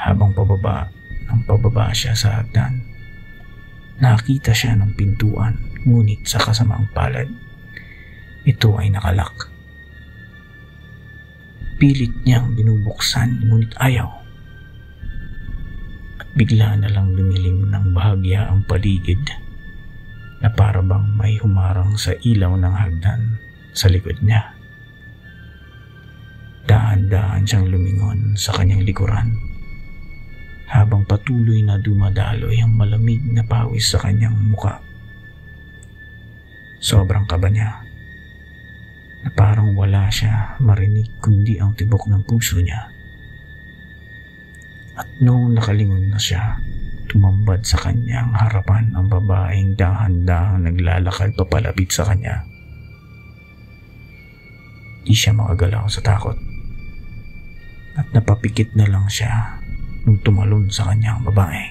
Habang pababa siya sa hagdan, nakita siya ng pintuan, ngunit sa kasamaang palad, ito ay nakalak. Pilit niyang binubuksan, ngunit ayaw. At bigla na lang lumilim ng bahagya ang paligid, na para bang may humarang sa ilaw ng hagdan sa likod niya. Dahan-dahan siyang lumingon sa kanyang likuran, habang patuloy na dumadaloy ang malamig na pawis sa kanyang muka. Sobrang kaba niya, na parang wala siya marinig kundi ang tibok ng puso niya. At noong nakalingon na siya, tumambad sa kanyang harapan ang babaeng dahan-dahang naglalakad papalapit sa kanya. Di siya makagalaw sa takot, at napapikit na lang siya nung tumalon sa kanyang babae.